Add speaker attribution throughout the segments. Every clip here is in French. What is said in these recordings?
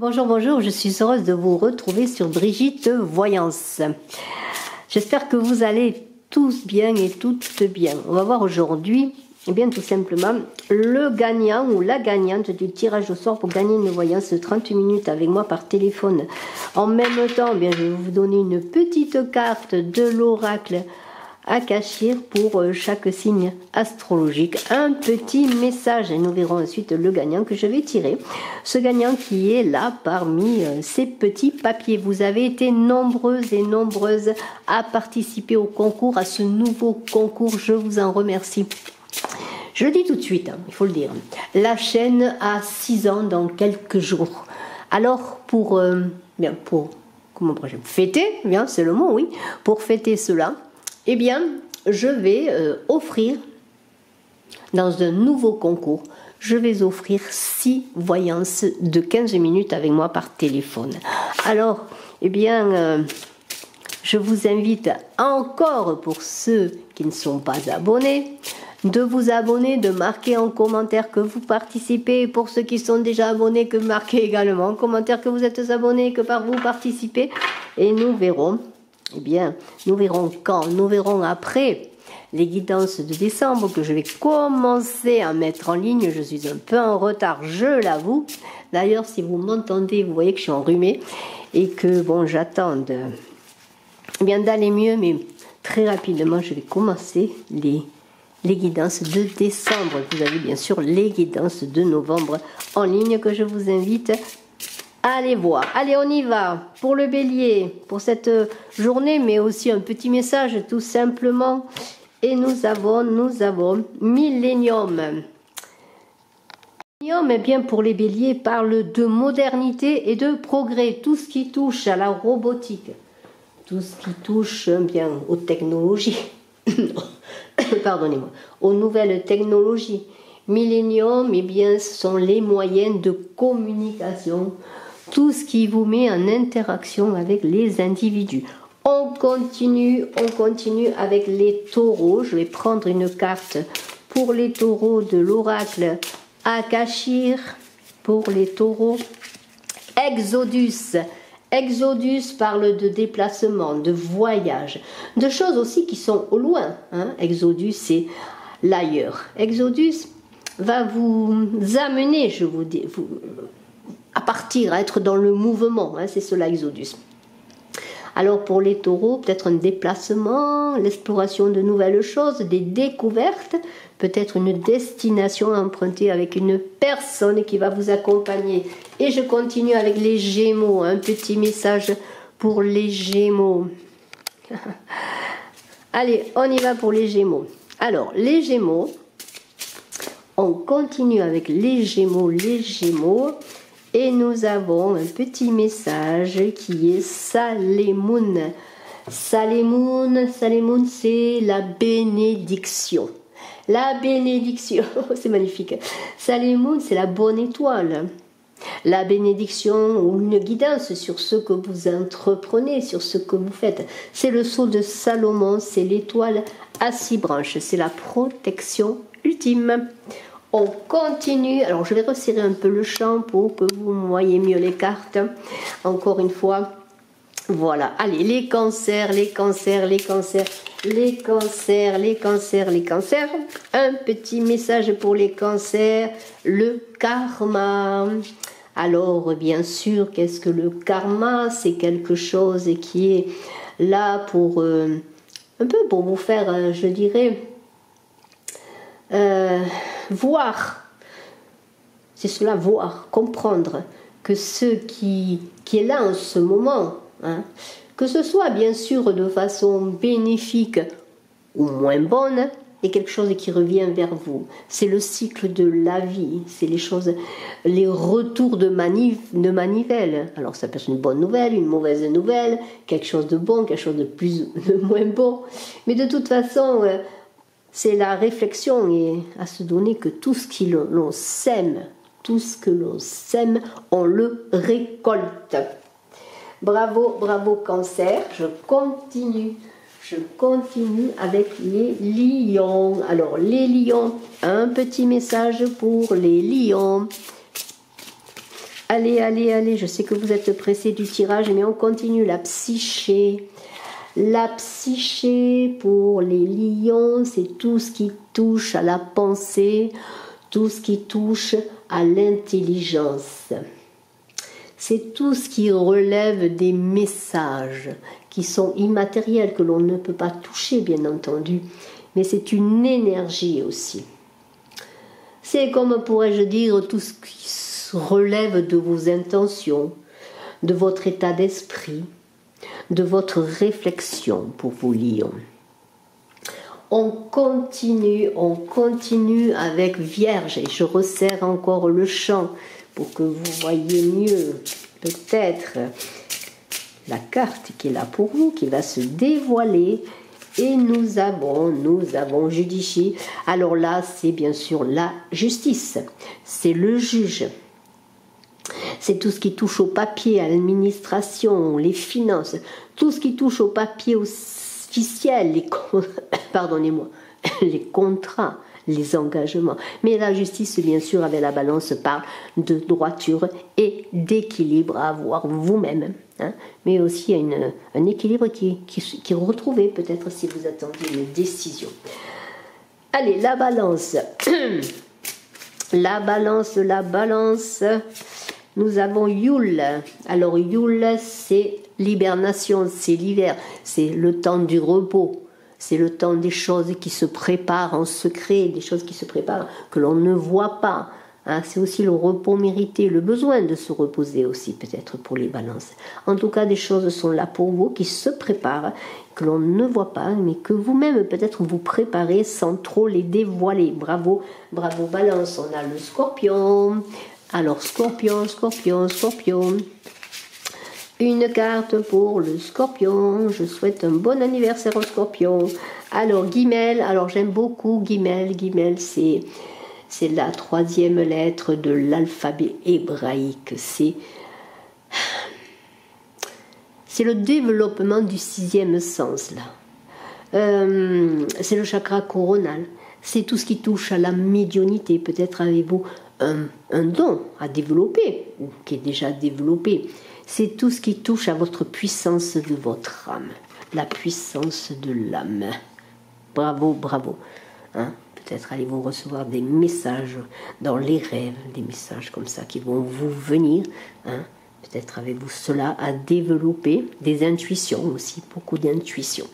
Speaker 1: Bonjour, bonjour, je suis heureuse de vous retrouver sur Brigitte Voyance. J'espère que vous allez tous bien et toutes bien. On va voir aujourd'hui, eh bien tout simplement, le gagnant ou la gagnante du tirage au sort pour gagner une voyance de 30 minutes avec moi par téléphone. En même temps, eh bien, je vais vous donner une petite carte de l'oracle Akashir pour chaque signe astrologique, un petit message et nous verrons ensuite le gagnant que je vais tirer, ce gagnant qui est là parmi ces petits papiers. Vous avez été nombreuses et nombreuses à participer au concours, à ce nouveau concours, je vous en remercie. Je le dis tout de suite, il faut le dire, la chaîne a 6 ans dans quelques jours. Alors pour fêter, bien c'est le mot, oui, pour fêter cela, eh bien, je vais offrir, dans un nouveau concours, je vais offrir 6 voyances de 15 minutes avec moi par téléphone. Alors, eh bien, je vous invite encore, pour ceux qui ne sont pas abonnés, de vous abonner, de marquer en commentaire que vous participez. Pour ceux qui sont déjà abonnés, que marquez également en commentaire que vous êtes abonnés, que par vous participez. Et nous verrons. Eh bien, nous verrons quand, nous verrons après les guidances de décembre que je vais commencer à mettre en ligne. Je suis un peu en retard, je l'avoue. D'ailleurs, si vous m'entendez, vous voyez que je suis enrhumée et que, bon, j'attends d'aller mieux, mais très rapidement, je vais commencer les guidances de décembre. Vous avez bien sûr les guidances de novembre en ligne que je vous invite allez voir. Allez, on y va pour le bélier, pour cette journée, mais aussi un petit message tout simplement. Et nous avons Millennium. Millennium, eh bien, pour les béliers, parle de modernité et de progrès. Tout ce qui touche à la robotique, tout ce qui touche bien aux technologies, pardonnez-moi, aux nouvelles technologies. Millennium, eh bien, ce sont les moyens de communication, tout ce qui vous met en interaction avec les individus. On continue avec les taureaux. Je vais prendre une carte pour les taureaux de l'oracle Akashir. Pour les taureaux, Exodus. Exodus parle de déplacement, de voyage, de choses aussi qui sont au loin. Exodus, c'est l'ailleurs. Exodus va vous amener, je vous dis, à partir, à être dans le mouvement, c'est cela Exodus. Alors pour les taureaux, peut-être un déplacement, l'exploration de nouvelles choses, des découvertes, peut-être une destination empruntée avec une personne qui va vous accompagner. Et je continue avec les Gémeaux, un petit message pour les Gémeaux. Allez, on y va pour les Gémeaux. Alors, les Gémeaux, on continue avec les Gémeaux, et nous avons un petit message qui est Salemoun. Salemoun, c'est la bénédiction. La bénédiction, c'est magnifique. Salemoun, c'est la bonne étoile. La bénédiction ou une guidance sur ce que vous entreprenez, sur ce que vous faites. C'est le sceau de Salomon, c'est l'étoile à 6 branches. C'est la protection ultime. On continue, alors je vais resserrer un peu le champ pour que vous voyez mieux les cartes, encore une fois, voilà, allez, les cancers, un petit message pour les cancers, le karma. Alors bien sûr, qu'est-ce que le karma? C'est quelque chose qui est là pour, un peu pour vous faire, je dirais, voir, c'est cela, voir, comprendre que ce qui est là en ce moment, que ce soit bien sûr de façon bénéfique ou moins bonne, est quelque chose qui revient vers vous. C'est le cycle de la vie, c'est les choses, les retours de manivelle. Alors ça peut être une bonne nouvelle, une mauvaise nouvelle, quelque chose de bon, quelque chose de moins bon, mais de toute façon, c'est la réflexion et à se donner que tout ce que l'on sème, on le récolte. Bravo, bravo cancer. Je continue avec les lions. Alors les lions, un petit message pour les lions. Allez, allez, allez, je sais que vous êtes pressés du tirage, mais on continue. La psyché. La psyché pour les lions, c'est tout ce qui touche à la pensée, tout ce qui touche à l'intelligence. C'est tout ce qui relève des messages qui sont immatériels, que l'on ne peut pas toucher, bien entendu, mais c'est une énergie aussi. C'est comme, pourrais-je dire, tout ce qui relève de vos intentions, de votre état d'esprit, de votre réflexion pour vos lions. On continue avec Vierge, et je resserre encore le champ pour que vous voyez mieux, peut-être, la carte qui est là pour vous, qui va se dévoiler. Et nous avons Judici. Alors là, c'est bien sûr la justice. C'est le juge. C'est tout ce qui touche au papier, à l'administration, les finances. Tout ce qui touche au papier officiel, les contrats, les engagements. Mais la justice, bien sûr, avec la balance, parle de droiture et d'équilibre à avoir vous-même. Hein. Mais aussi il y a un équilibre qui est retrouvé, peut-être si vous attendiez une décision. Allez, la balance. La balance. Nous avons Yule. Alors Yule, c'est l'hibernation, c'est l'hiver, c'est le temps du repos. C'est le temps des choses qui se préparent en secret, des choses qui se préparent, que l'on ne voit pas. Hein, c'est aussi le repos mérité, le besoin de se reposer aussi, peut-être pour les balances. En tout cas, des choses sont là pour vous, qui se préparent, que l'on ne voit pas, mais que vous-même, peut-être, vous préparez sans trop les dévoiler. Bravo, bravo, balance. On a le scorpion. Alors, scorpion. Une carte pour le scorpion. Je souhaite un bon anniversaire au scorpion. Alors, Guimel. Alors, j'aime beaucoup Guimel. Guimel, c'est la 3e lettre de l'alphabet hébraïque. C'est le développement du 6e sens, là. C'est le chakra coronal. C'est tout ce qui touche à la médiumnité. Peut-être avez-vous un don à développer, ou qui est déjà développé. C'est tout ce qui touche à votre puissance de votre âme, la puissance de l'âme. Bravo, bravo. Hein? Peut-être allez-vous recevoir des messages dans les rêves, des messages comme ça qui vont vous venir. Hein? Peut-être avez-vous cela à développer, des intuitions aussi, beaucoup d'intuitions.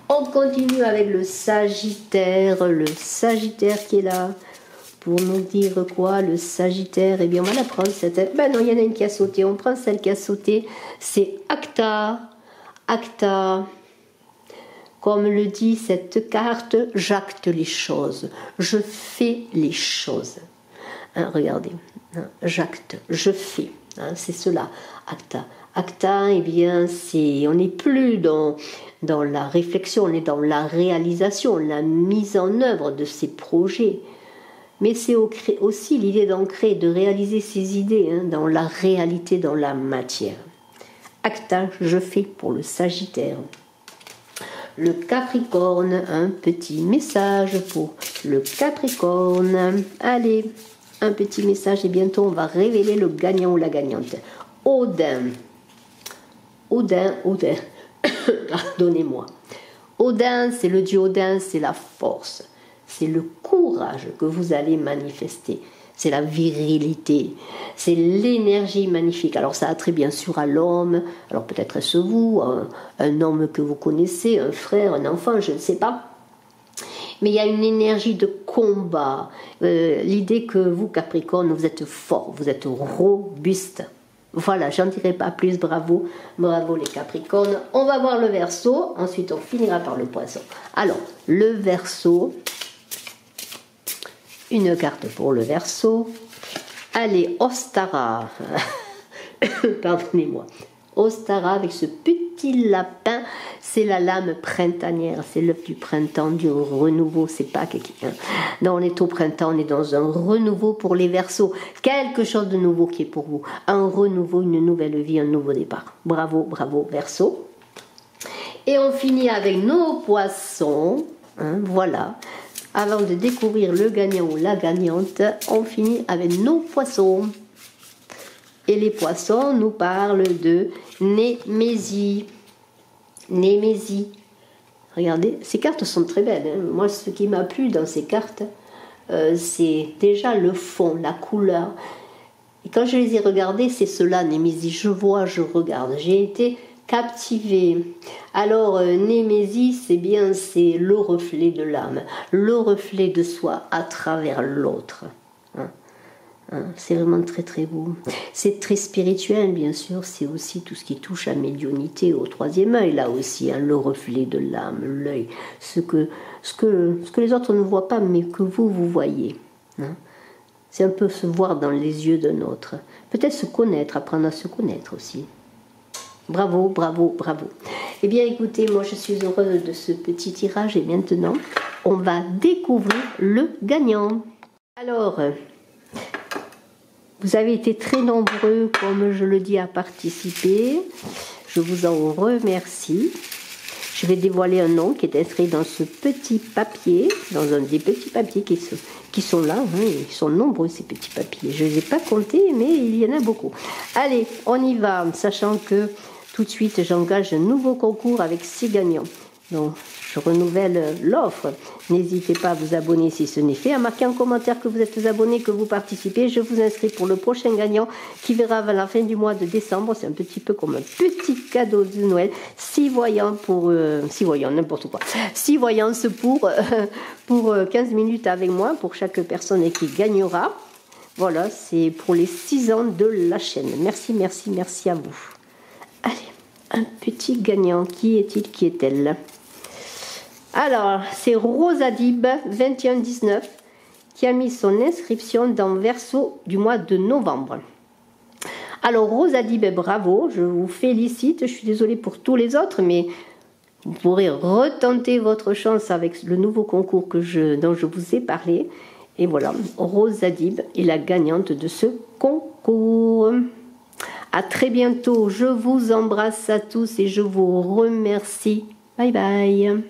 Speaker 1: On continue avec le Sagittaire qui est là. Pour nous dire quoi, le Sagittaire? Eh bien, on va la prendre cette... Ben non, il y en a une qui a sauté. On prend celle qui a sauté. C'est Acta. Acta. Comme le dit cette carte, j'acte les choses. Je fais les choses. Hein, regardez. Hein, j'acte, je fais. Hein, c'est cela. Acta. Acta, eh bien, on n'est plus dans la réflexion, on est dans la réalisation, la mise en œuvre de ces projets. Mais c'est aussi l'idée d'ancrer, de réaliser ces idées dans la réalité, dans la matière. Acta, je fais pour le Sagittaire. Le Capricorne, un petit message pour le Capricorne. Allez, un petit message et bientôt on va révéler le gagnant ou la gagnante. Odin. Pardonnez-moi. Odin, c'est le dieu Odin, c'est la force. C'est le courage que vous allez manifester. C'est la virilité. C'est l'énergie magnifique. Alors ça a trait bien sûr à l'homme. Alors peut-être est-ce vous, un homme que vous connaissez, un frère, un enfant, je ne sais pas. Mais il y a une énergie de combat. L'idée que vous, Capricorne, vous êtes fort, vous êtes robuste. Voilà, j'en dirai pas plus, bravo, bravo les Capricornes. On va voir le Verseau, ensuite on finira par le Poisson. Alors, le Verseau, une carte pour le Verseau. Allez, Ostara, pardonnez-moi, Ostara avec ce petit lapin, c'est la lame printanière, c'est l'œuf du printemps, du renouveau, c'est pas quelqu'un. Non, on est au printemps, on est dans un renouveau pour les Verseaux, quelque chose de nouveau qui est pour vous, un renouveau, une nouvelle vie, un nouveau départ. Bravo, bravo Verseau. Et on finit avec nos Poissons, voilà. Avant de découvrir le gagnant ou la gagnante, on finit avec nos Poissons. Et les poissons nous parlent de Némésie. Némésie. Regardez, ces cartes sont très belles. Hein. Moi, ce qui m'a plu dans ces cartes, c'est déjà le fond, la couleur. Et quand je les ai regardées, c'est cela, Némésie. Je vois, je regarde. J'ai été captivée. Alors, Némésie, c'est bien, c'est le reflet de l'âme, le reflet de soi à travers l'autre. Hein. C'est vraiment très très beau. C'est très spirituel, bien sûr. C'est aussi tout ce qui touche à médiumnité, au troisième œil, là aussi, hein, le reflet de l'âme, l'œil, ce que les autres ne voient pas, mais que vous voyez. Hein. C'est un peu se voir dans les yeux d'un autre. Peut-être se connaître, apprendre à se connaître aussi. Bravo, bravo, bravo. Eh bien, écoutez, moi je suis heureuse de ce petit tirage et maintenant, on va découvrir le gagnant. Alors, vous avez été très nombreux, comme je le dis, à participer. Je vous en remercie. Je vais dévoiler un nom qui est inscrit dans ce petit papier, dans un des petits papiers qui sont là. Hein, ils sont nombreux, ces petits papiers. Je ne les ai pas comptés, mais il y en a beaucoup. Allez, on y va, sachant que tout de suite, j'engage un nouveau concours avec 6 gagnants. Donc, je renouvelle l'offre. N'hésitez pas à vous abonner si ce n'est fait, à marquer en commentaire que vous êtes abonné, que vous participez. Je vous inscris pour le prochain gagnant qui verra à la fin du mois de décembre. C'est un petit peu comme un petit cadeau de Noël. 6 voyants pour... 6 voyants, n'importe quoi. 6 voyances pour 15 minutes avec moi, pour chaque personne qui gagnera. Voilà, c'est pour les 6 ans de la chaîne. Merci, merci, merci à vous. Allez, un petit gagnant. Qui est-il, qui est-elle? Alors, c'est Rosadib 2119 qui a mis son inscription dans Verseau du mois de novembre. Alors, Rosadib, bravo, je vous félicite. Je suis désolée pour tous les autres, mais vous pourrez retenter votre chance avec le nouveau concours dont je vous ai parlé. Et voilà, Rosadib est la gagnante de ce concours. À très bientôt, je vous embrasse à tous et je vous remercie. Bye bye.